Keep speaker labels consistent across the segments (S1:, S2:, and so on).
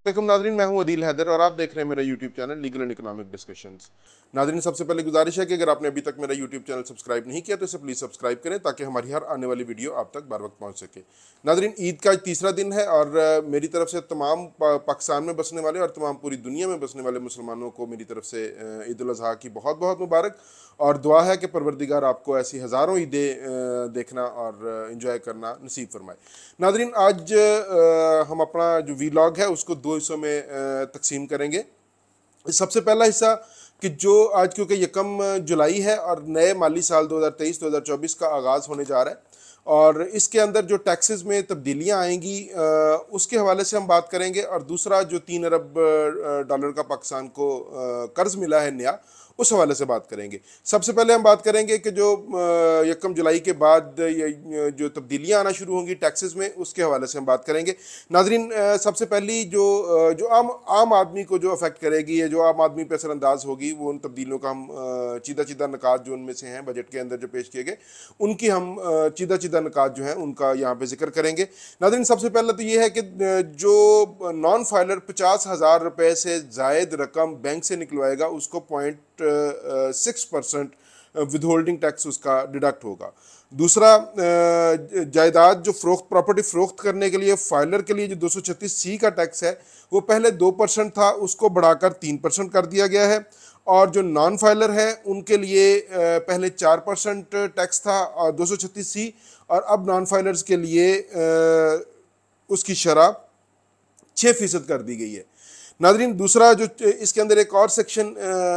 S1: वालेकुम नाजरीन, मैं हूं अदील हैदर और आप देख रहे हैं मेरा YouTube channel legal and economic discussions. नाजरीन, सबसे पहले गुजारिश है कि अगर आपने अभी तक मेरा यूट्यूब चैनल सब्सक्राइब नहीं किया तो इसे प्लीज़ सब्सक्राइब करें ताकि हमारी हर आने वाली वीडियो आप तक बार वक्त पहुंच सके। नाजरीन, ईद का आज तीसरा दिन है और मेरी तरफ से तमाम पाकिस्तान में बसने वाले और तमाम पूरी दुनिया में बसने वाले मुसलमानों को मेरी तरफ से ईद उल अज़हा की बहुत बहुत मुबारक। और दुआ है कि परवरदिगार आपको ऐसी हज़ारों ईदें देखना और इन्जॉय करना नसीब फरमाए। नाजरीन, आज हम अपना जो वीलॉग है उसको दो हिस्सों में तकसीम करेंगे। सबसे पहला हिस्सा कि जो आज क्योंकि यकम जुलाई है और नए माली साल 2023-2024 का आगाज़ होने जा रहा है और इसके अंदर जो टैक्सेस में तब्दीलियां आएंगी उसके हवाले से हम बात करेंगे। और दूसरा जो 3 अरब डॉलर का पाकिस्तान को कर्ज मिला है नया, उस हवाले से बात करेंगे। सबसे पहले हम बात करेंगे कि जो यकम जुलाई के बाद ये जो तब्दीलियां आना शुरू होंगी टैक्सेस में, उसके हवाले से हम बात करेंगे। नाजरीन, सबसे पहली जो आम आदमी को जो अफेक्ट करेगी या जो आम आदमी पर असरअंदाज होगी वो उन तब्दीलियों का हम चीदा चीदा निकात जो उनमें से हैं बजट के अंदर जो पेश किए गए उनकी हम चीदा चीदा निकात जो हैं उनका यहाँ पे जिक्र करेंगे। नाजरीन, सबसे पहले तो ये है कि जो नॉन फाइलर 50,000 रुपये से जायद रकम बैंक से निकलवाएगा उसको 0.6% विद होल्डिंग टैक्स उसका डिडक्ट होगा। दूसरा, जायदाद जो फरोख्त प्रॉपर्टी फरोख्त करने के लिए फाइलर के लिए जो 236C का टैक्स है वो पहले 2% था, उसको बढ़ाकर 3% कर दिया गया है। और जो नॉन फाइलर है उनके लिए पहले 4% टैक्स था और 236C, और अब नॉन फाइलर्स के लिए उसकी शरह 6% कर दी गई है। नाजरीन, दूसरा जो इसके अंदर एक और सेक्शन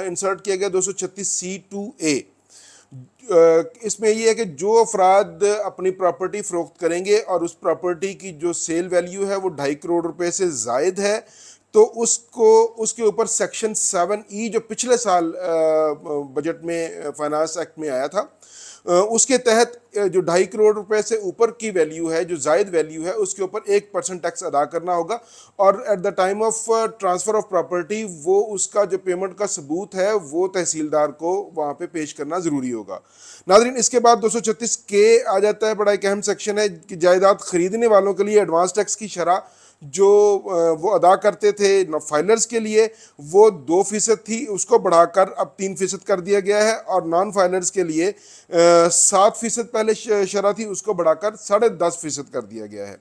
S1: इंसर्ट किया गया 236C2A, इसमें यह है कि जो अफराद अपनी प्रॉपर्टी फरोख्त करेंगे और उस प्रॉपर्टी की जो सेल वैल्यू है वो 2.5 करोड़ रुपए से जायद है तो उसको उसके ऊपर सेक्शन 7E जो पिछले साल बजट में फाइनेंस एक्ट में आया था उसके तहत जो 2.5 करोड़ रुपए से ऊपर की वैल्यू है, जो जायद वैल्यू है, उसके ऊपर 1% टैक्स अदा करना होगा। और at the time of transfer of property वो उसका जो पेमेंट का सबूत है वो तहसीलदार को वहाँ पे पेश करना ज़रूरी होगा। नाजरीन, इसके बाद 236K आ जाता है, बड़ा एक अहम सेक्शन है कि जायदाद खरीदने वालों के लिए एडवांस टैक्स की शरह जो वो अदा करते थे फाइलर्स के लिए वो 2% थी, उसको बढ़ाकर अब 3% कर दिया गया है। और नॉन फाइलर्स के लिए 7% पहले शरह थी, उसको बढ़ाकर 10.5% कर दिया गया है।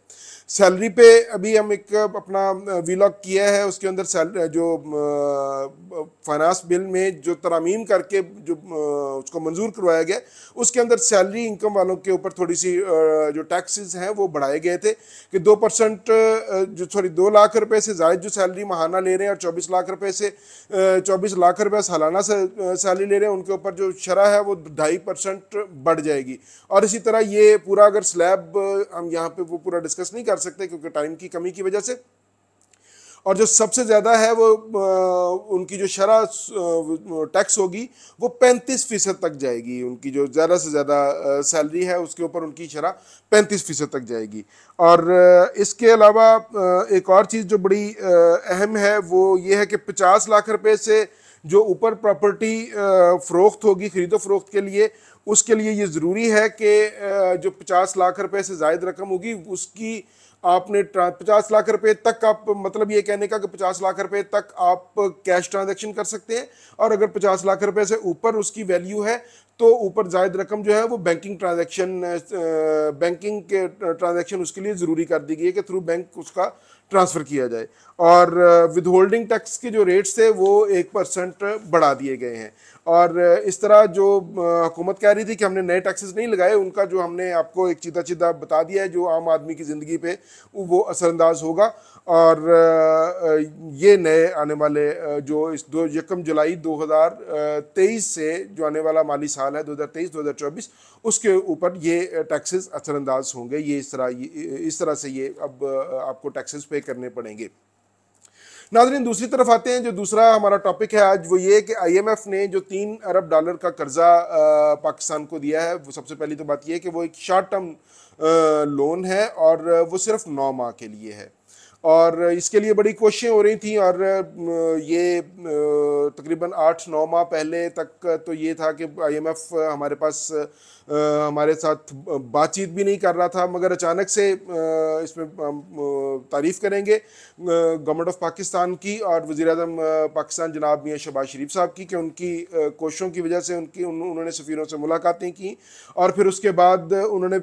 S1: सैलरी पे अभी हम एक अपना वीलॉग किया है, उसके अंदर जो फाइनेंस बिल में जो तरामीम करके जो उसको मंजूर करवाया गया उसके अंदर सैलरी इनकम वालों के ऊपर थोड़ी सी जो टैक्सेस हैं वो बढ़ाए गए थे कि 2 लाख रुपए से जायद जो सैलरी महाना ले रहे हैं और 24 लाख रुपए सालाना सैलरी ले रहे हैं उनके ऊपर जो शरह है वो 2.5% बढ़ जाएगी। और इसी तरह ये पूरा अगर स्लैब हम यहाँ पे वो पूरा डिस्कस नहीं कर सकते क्योंकि टाइम की कमी की वजह से। और जो सबसे ज़्यादा है वो उनकी जो शरह टैक्स होगी वो 35% तक जाएगी। उनकी जो ज़्यादा से ज़्यादा सैलरी है उसके ऊपर उनकी शरह 35% तक जाएगी। और इसके अलावा एक और चीज़ जो बड़ी अहम है वो ये है कि 50 लाख रुपए से जो ऊपर प्रॉपर्टी फ़रोख्त होगी ख़रीदो फ़रोख्त के लिए, उसके लिए ये ज़रूरी है कि जो 50 लाख रुपए से ज़ायद रकम होगी उसकी आपने 50 लाख रुपए तक आप, मतलब ये कहने का कि 50 लाख रुपए तक आप कैश ट्रांजैक्शन कर सकते हैं। और अगर 50 लाख रुपए से ऊपर उसकी वैल्यू है तो ऊपर जायद रकम जो है वो बैंकिंग ट्रांजैक्शन उसके लिए ज़रूरी कर दी गई है कि थ्रू बैंक उसका ट्रांसफ़र किया जाए। और विद होल्डिंग टैक्स के जो रेट्स थे वो 1% बढ़ा दिए गए हैं। और इस तरह जो हुकूमत कह रही थी कि हमने नए टैक्सेस नहीं लगाए, उनका जो हमने आपको एक सीधा सीधा बता दिया है जो आम आदमी की ज़िंदगी पे वो असरअंदाज होगा। और ये नए आने वाले जो इस 1 जुलाई 2023 से जो आने वाला माली साल है 2023-2024 उसके ऊपर ये टैक्सेस असरअंदाज होंगे। ये इस तरह से ये अब आपको टैक्सेस पे करने पड़ेंगे। नाज़रीन, दूसरी तरफ आते हैं, जो दूसरा हमारा टॉपिक है आज वो ये कि IMF ने जो 3 अरब डॉलर का कर्जा पाकिस्तान को दिया है, वो सबसे पहली तो बात ये है कि वो एक शॉर्ट टर्म लोन है और वो सिर्फ 9 माह के लिए है। और इसके लिए बड़ी कोशिशें हो रही थी। और ये तकरीबन 8-9 माह पहले तक तो ये था कि आईएमएफ हमारे पास हमारे साथ बातचीत भी नहीं कर रहा था, मगर अचानक से इसमें तारीफ़ करेंगे गवर्नमेंट ऑफ पाकिस्तान की और वज़ीर-ए-आज़म पाकिस्तान जनाब मियां शहबाज शरीफ साहब की, कि उनकी कोशिशों की वजह से उन्होंने सफ़ीरों से मुलाकातें की। और फिर उसके बाद उन्होंने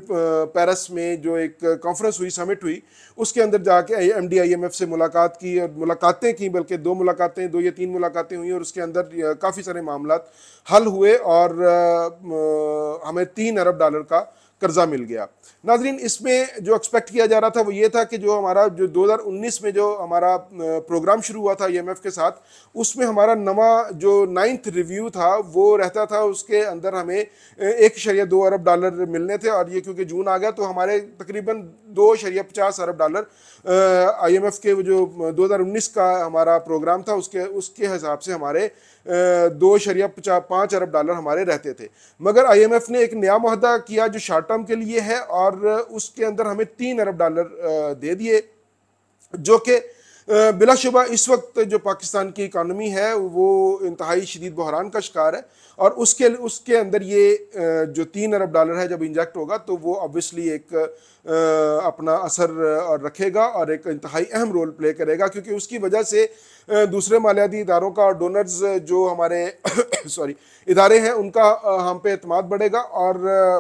S1: पेरिस में जो एक कॉन्फ्रेंस हुई, समिट हुई, उसके अंदर जाके एमडी आईएमएफ से मुलाकात की, और मुलाकातें की, बल्कि 2 या 3 मुलाकातें हुई, और उसके अंदर काफ़ी सारे मामलात हल हुए और हमें $3 अरब का कर्जा मिल गया। नाजरीन, इसमें जो एक्सपेक्ट किया जा रहा था वो ये था कि जो हमारा जो 2019 में जो हमारा प्रोग्राम शुरू हुआ था आईएमएफ के साथ, उसमें हमारा नवा जो 9th रिव्यू था वो रहता था, उसके अंदर हमें $1.2 अरब मिलने थे। और ये क्योंकि जून आ गया तो हमारे तकरीबन $2.50 अरब आईएमएफ के जो 2019 का हमारा प्रोग्राम था उसके हिसाब से हमारे $2.5 अरब हमारे रहते थे। मगर आईएमएफ ने एक नया मुआहदा किया जो शॉर्ट टर्म के लिए है, और उसके अंदर हमें $3 अरब दे दिए, जो कि बिलाशुबा इस वक्त जो पाकिस्तान की इकानमी है वो इंतहाई शदीद बहरान का शिकार है। और उसके अंदर ये जो $3 अरब है जब इंजेक्ट होगा तो वो ऑब्वियसली एक अपना असर रखेगा और एक इंतहाई अहम रोल प्ले करेगा, क्योंकि उसकी वजह से दूसरे मालियाती इदारों का और डोनर्स जो हमारे सॉरी इदारे हैं उनका हम पे एतमाद बढ़ेगा, और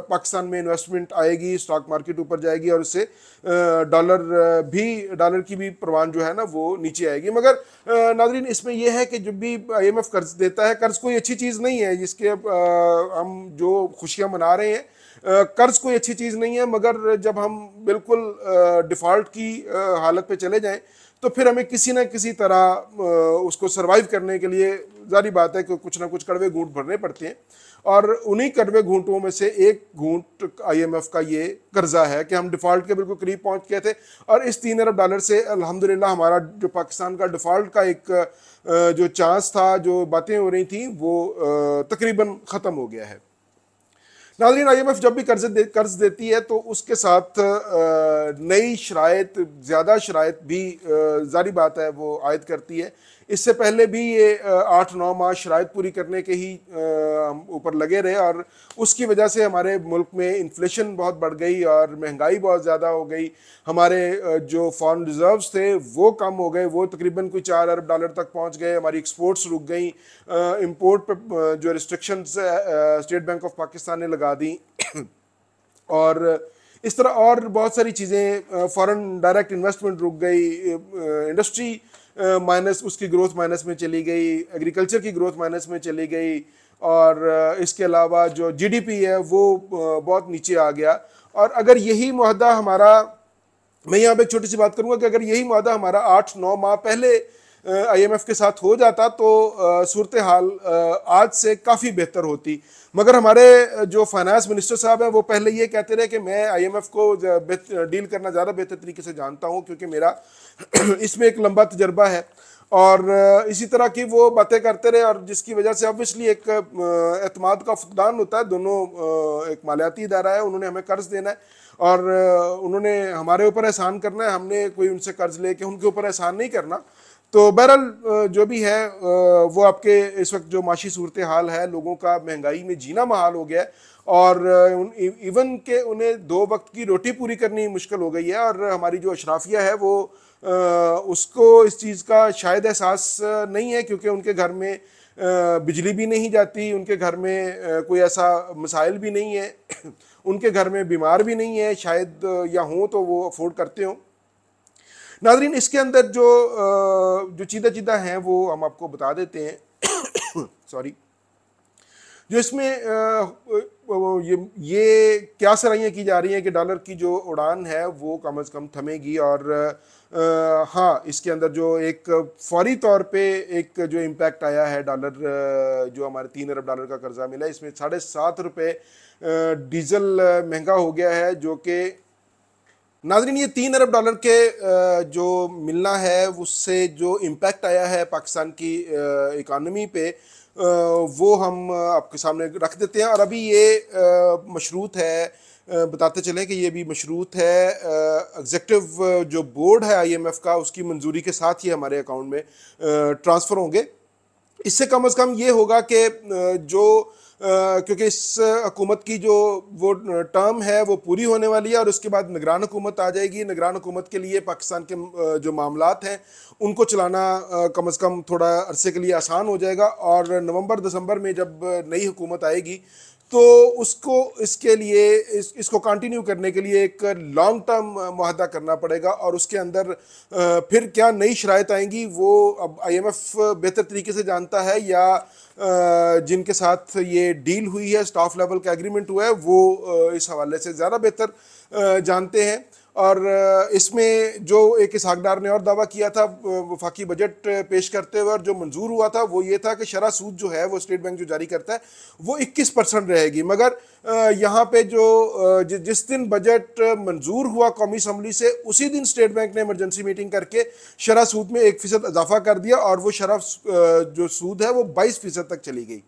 S1: पाकिस्तान में इन्वेस्टमेंट आएगी, स्टॉक मार्केट ऊपर जाएगी, और उससे डॉलर की भी परवान जो है ना वो नीचे आएगी। मगर नाजरीन, इसमें यह है कि जब भी आईएमएफ कर्ज देता है, कर्ज कोई अच्छी चीज़ नहीं है जिसके हम जो खुशियाँ मना रहे हैं, कर्ज कोई अच्छी चीज़ नहीं है, मगर जब हम बिल्कुल डिफ़ॉल्ट की हालत पे चले जाएं तो फिर हमें किसी न किसी तरह उसको सरवाइव करने के लिए जारी बात है कि कुछ ना कुछ कड़वे घूंट भरने पड़ते हैं। और उन्हीं कड़वे घूंटों में से एक घूंट आईएमएफ का ये कर्जा है कि हम डिफ़ॉल्ट के बिल्कुल करीब पहुंच गए थे, और इस $3 अरब से अल्हम्दुलिल्लाह हमारा जो पाकिस्तान का डिफ़ॉल्ट का एक जो चांस था, जो बातें हो रही थी, वो तकरीबन ख़त्म हो गया है। नाज़रीन, आईएमएफ जब भी कर्ज देती है तो उसके साथ नई शराइत, ज़्यादा शराइत भी जारी बात है वो आयद करती है। इससे पहले भी ये 8-9 माह शराइत पूरी करने के ही हम ऊपर लगे रहे, और उसकी वजह से हमारे मुल्क में इन्फ्लेशन बहुत बढ़ गई और महंगाई बहुत ज़्यादा हो गई। हमारे जो फॉरेन रिजर्व्स थे वो कम हो गए, वो तकरीबन कोई $4 अरब तक पहुंच गए। हमारी एक्सपोर्ट्स रुक गई, इंपोर्ट पे जो restrictions state bank of Pakistan ने लगा दी और इस तरह और बहुत सारी चीज़ें, फॉरेन डायरेक्ट इन्वेस्टमेंट रुक गई, इंडस्ट्री माइनस, उसकी ग्रोथ माइनस में चली गई, एग्रीकल्चर की ग्रोथ माइनस में चली गई, और इसके अलावा जो जीडीपी है वो बहुत नीचे आ गया। और अगर यही मुआहदा हमारा, मैं यहाँ पे एक छोटी सी बात करूँगा कि अगर यही मुआहदा हमारा 8-9 माह पहले आईएमएफ के साथ हो जाता तो सूरत हाल आज से काफ़ी बेहतर होती। मगर हमारे जो फाइनेंस मिनिस्टर साहब हैं वो पहले ये कहते रहे कि मैं आईएमएफ को डील करना ज़्यादा बेहतर तरीके से जानता हूँ क्योंकि मेरा इसमें एक लंबा तजर्बा है, और इसी तरह की वो बातें करते रहे, और जिसकी वजह से ऑब्वियसली एक एतमाद का फुकदान होता है। दोनों एक मालियाती इदारा है, उन्होंने हमें कर्ज देना है और उन्होंने हमारे ऊपर एहसान करना है, हमने कोई उनसे कर्ज लेके उनके ऊपर एहसान नहीं करना। तो बहरहाल जो भी है वो आपके इस वक्त जो माशी सूरत हाल है, लोगों का महंगाई में जीना महाल हो गया है, और इवन के उन्हें 2 वक्त की रोटी पूरी करनी मुश्किल हो गई है। और हमारी जो अशराफिया है वो उसको इस चीज़ का शायद एहसास नहीं है, क्योंकि उनके घर में बिजली भी नहीं जाती, उनके घर में कोई ऐसा मसाइल भी नहीं है, उनके घर में बीमार भी नहीं है शायद, या हों तो वो अफोर्ड करते हों। नाजरीन, इसके अंदर जो चीज़ें हैं वो हम आपको बता देते हैं सॉरी। जो इसमें ये क्या सराहियाँ की जा रही हैं कि डॉलर की जो उड़ान है वो कम से कम थमेगी, और हाँ, इसके अंदर जो एक फौरी तौर पे एक जो इम्पैक्ट आया है, डॉलर जो हमारे $3 अरब का कर्जा मिला, इसमें ₹7.5 डीजल महंगा हो गया है, जो कि नाजरीन ये $3 अरब के जो मिलना है उससे जो इम्पैक्ट आया है पाकिस्तान की इकानमी पे, वो हम आपके सामने रख देते हैं। और अभी ये मशरूत है बताते चलें कि ये भी मशरूत है एग्जेक्टिव जो बोर्ड है IMF का, उसकी मंजूरी के साथ ही हमारे अकाउंट में ट्रांसफ़र होंगे। इससे कम से कम ये होगा कि जो क्योंकि इस हुकूमत की जो वो टर्म है वो पूरी होने वाली है और उसके बाद निगरान हुकूमत आ जाएगी। निगरान हुकूमत के लिए पाकिस्तान के जो मामलात हैं उनको चलाना कम से कम थोड़ा अरसे के लिए आसान हो जाएगा। और नवंबर दिसंबर में जब नई हुकूमत आएगी तो उसको इसके लिए इसको कंटिन्यू करने के लिए एक लॉन्ग टर्म मुआहदा करना पड़ेगा और उसके अंदर फिर क्या नई शराइत आएंगी वो अब IMF बेहतर तरीके से जानता है, या जिनके साथ ये डील हुई है, स्टाफ लेवल का एग्रीमेंट हुआ है, वो इस हवाले से ज़्यादा बेहतर जानते हैं। और इसमें जो एक इसहाकडार ने और दावा किया था वफाकी बजट पेश करते हुए और जो मंजूर हुआ था वो ये था कि शरह सूद जो है वो स्टेट बैंक जो जारी करता है वो 21% रहेगी। मगर यहाँ पे जो जिस दिन बजट मंजूर हुआ कौमी असम्बली से उसी दिन स्टेट बैंक ने इमरजेंसी मीटिंग करके शरह सूद में 1% इजाफा कर दिया और वो शरह जो सूद है वो 22% तक चली गई।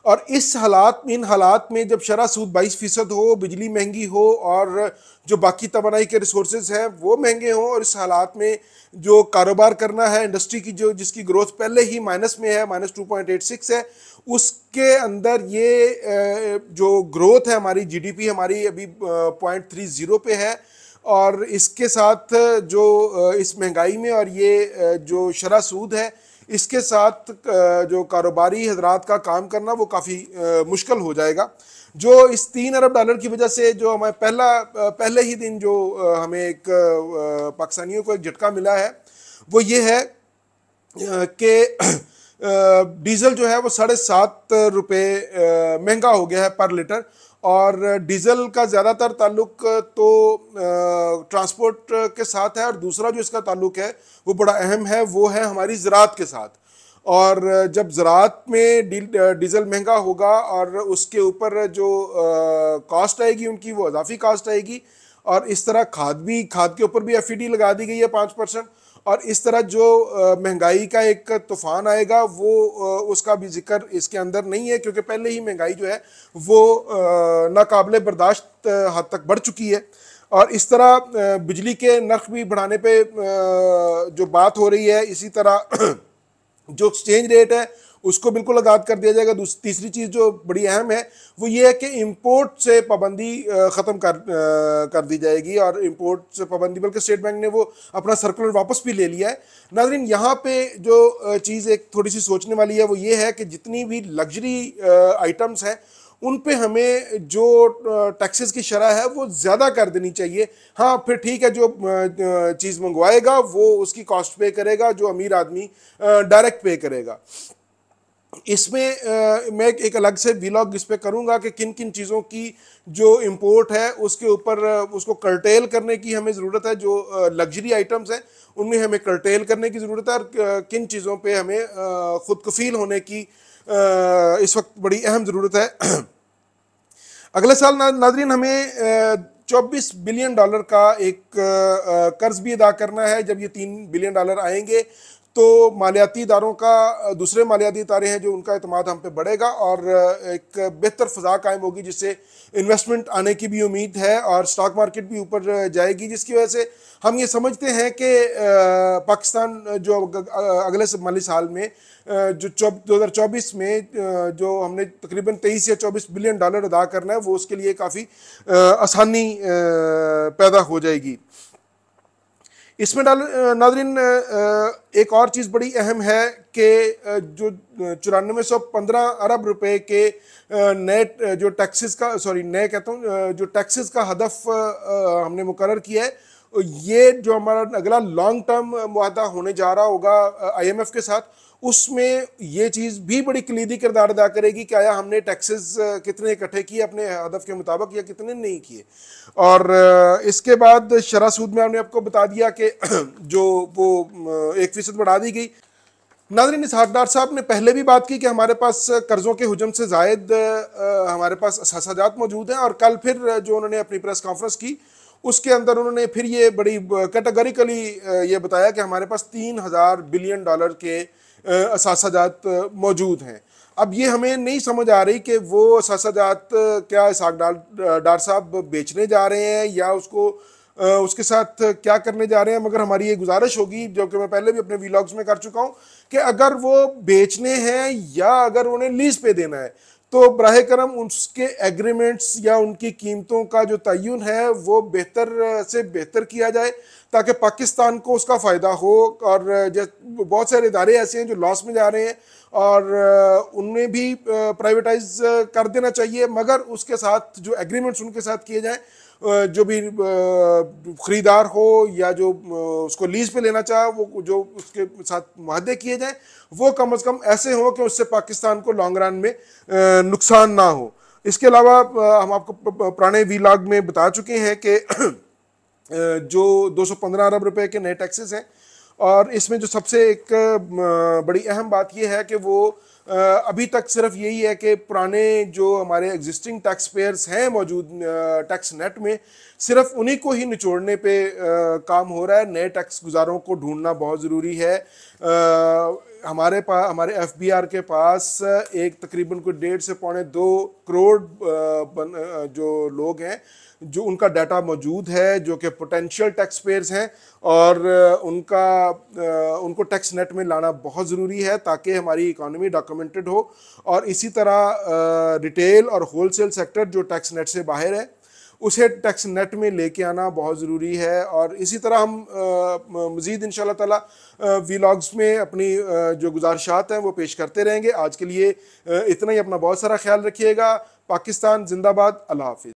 S1: और इन हालात में जब शरह सूद 22% हो, बिजली महंगी हो और जो बाकी तवानाई के रिसोर्सेज हैं वो महंगे हों, और इस हालात में जो कारोबार करना है इंडस्ट्री की जो जिसकी ग्रोथ पहले ही माइनस में है, -2.86 है, उसके अंदर ये जो ग्रोथ है हमारी GDP हमारी अभी 0.30 पे है। और इसके साथ जो इस महंगाई में और ये जो शरह सूद है इसके साथ जो कारोबारी हजरात का काम करना वो काफ़ी मुश्किल हो जाएगा। जो इस $3 अरब की वजह से जो हमें पहले ही दिन जो हमें एक पाकिस्तानियों को एक झटका मिला है वो ये है कि डीज़ल जो है वो 7.5 रुपये महंगा हो गया है पर लीटर। और डीज़ल का ज़्यादातर ताल्लुक तो ट्रांसपोर्ट के साथ है और दूसरा जो इसका ताल्लुक है वो बड़ा अहम है, वो है हमारी ज़राअत के साथ। और जब ज़राअत में डीज़ल महंगा होगा और उसके ऊपर जो कॉस्ट आएगी उनकी वो इजाफी कॉस्ट आएगी, और इस तरह खाद के ऊपर भी FED लगा दी गई है 5%। और इस तरह जो महंगाई का एक तूफान आएगा वो उसका भी जिक्र इसके अंदर नहीं है, क्योंकि पहले ही महंगाई जो है वो नाकाबिले बर्दाश्त हद तक बढ़ चुकी है। और इस तरह बिजली के नर्ख भी बढ़ाने पे जो बात हो रही है, इसी तरह जो एक्सचेंज रेट है उसको बिल्कुल आज़ाद कर दिया जाएगा। तीसरी चीज़ जो बड़ी अहम है वो ये है कि इंपोर्ट से पाबंदी ख़त्म कर दी जाएगी, और इंपोर्ट से पाबंदी बल्कि स्टेट बैंक ने वो अपना सर्कुलर वापस भी ले लिया है। नाज़रीन, यहाँ पे जो चीज़ एक थोड़ी सी सोचने वाली है वो ये है कि जितनी भी लग्जरी आइटम्स हैं उन पे हमें जो टैक्सेस की शरह है वो ज़्यादा कर देनी चाहिए। हाँ, फिर ठीक है, जो चीज़ मंगवाएगा वो उसकी कॉस्ट पे करेगा, जो अमीर आदमी डायरेक्ट पे करेगा। इसमें मैं एक अलग से व्लॉग इस पे करूँगा कि किन किन चीज़ों की जो इंपोर्ट है उसके ऊपर उसको कर्टेल करने की हमें ज़रूरत है। जो लग्जरी आइटम्स हैं उनमें हमें कर्टेल करने की ज़रूरत है, और किन चीज़ों पे हमें खुद कफील होने की इस वक्त बड़ी अहम ज़रूरत है। अगले साल नाज़रीन हमें $24 बिलियन का एक कर्ज भी अदा करना है। जब ये $3 बिलियन आएंगे तो मालियाती इदारों का, दूसरे मालियाती इदारे हैं जो उनका एतमाद हम पे बढ़ेगा और एक बेहतर फ़ज़ा कायम होगी, जिससे इन्वेस्टमेंट आने की भी उम्मीद है और स्टॉक मार्केट भी ऊपर जाएगी, जिसकी वजह से हम ये समझते हैं कि पाकिस्तान जो अगले माली साल में जो 2024 में जो हमने तकरीबन 23 या $24 बिलियन अदा करना है वो उसके लिए काफ़ी आसानी पैदा हो जाएगी। इसमें नाज़रीन एक और चीज़ बड़ी अहम है कि जो 9415 अरब रुपए के नए जो टैक्सेस का जो टैक्सेस का हदफ हमने मुकर्रर किया है, ये जो हमारा अगला लॉन्ग टर्म मुआहदा होने जा रहा होगा IMF के साथ, उसमें ये चीज़ भी बड़ी कलीदी किरदार अदा करेगी कि आया हमने टैक्सेस कितने इकट्ठे किए अपने हदफ के मुताबिक या कितने नहीं किए। और इसके बाद शरह सूद में हमने आपको बता दिया कि जो वो 1% बढ़ा दी गई। नाज़रीन, इसहाकडार साहब ने पहले भी बात की कि हमारे पास कर्ज़ों के हुजम से ज़ायद हमारे पास असासाजात मौजूद हैं, और कल फिर जो उन्होंने अपनी प्रेस कॉन्फ्रेंस की उसके अंदर उन्होंने फिर ये बड़ी कैटेगरिकली ये बताया कि हमारे पास $3000 बिलियन के असासाजात मौजूद हैं। अब ये हमें नहीं समझ आ रही कि वो असासाजात क्या इसहाक डार साहब बेचने जा रहे हैं या उसके साथ क्या करने जा रहे हैं, मगर हमारी ये गुजारिश होगी, जो कि मैं पहले भी अपने वीलॉग्स में कर चुका हूँ, कि अगर वो बेचने हैं या अगर उन्हें लीज पे देना है तो बराह करम उसके एग्रीमेंट्स या उनकी कीमतों का जो तयन है वो बेहतर से बेहतर किया जाए, ताकि पाकिस्तान को उसका फ़ायदा हो। और बहुत सारे इदारे ऐसे हैं जो लॉस में जा रहे हैं और उन्हें भी प्राइवेटाइज कर देना चाहिए, मगर उसके साथ जो एग्रीमेंट्स उनके साथ किए जाएं, जो भी ख़रीदार हो या जो उसको लीज पे लेना चाहे, वो जो उसके साथ मुआहदे किए जाएं वो कम से कम ऐसे हों कि उससे पाकिस्तान को लॉन्ग रन में नुकसान ना हो। इसके अलावा हम आपको पुराने वीलॉग में बता चुके हैं कि जो 215 अरब रुपए के नए टैक्सेस हैं, और इसमें जो सबसे एक बड़ी अहम बात यह है कि वो अभी तक सिर्फ यही है कि पुराने जो हमारे एग्जिस्टिंग टैक्स पेयर्स हैं मौजूद टैक्स नेट में, सिर्फ उन्हीं को ही निचोड़ने पे काम हो रहा है। नए टैक्स गुजारों को ढूंढना बहुत ज़रूरी है। हमारे एफबीआर के पास एक तकरीबन कोई 1.5 से 2.25 करोड़ जो लोग हैं जो उनका डाटा मौजूद है, जो कि पोटेंशियल टैक्स पेयर्स हैं, और उनको टैक्स नेट में लाना बहुत ज़रूरी है ताकि हमारी इकॉनमी डॉक्यूमेंटेड हो। और इसी तरह रिटेल और होलसेल सेक्टर जो टैक्स नेट से बाहर है उसे टैक्स नेट में लेके आना बहुत ज़रूरी है। और इसी तरह हम मज़ीद इंशाल्लाह ताला वीलॉग्स में अपनी जो गुजारिशात हैं वो पेश करते रहेंगे। आज के लिए इतना ही। अपना बहुत सारा ख्याल रखिएगा। पाकिस्तान जिंदाबाद। अल्लाह हाफिज़।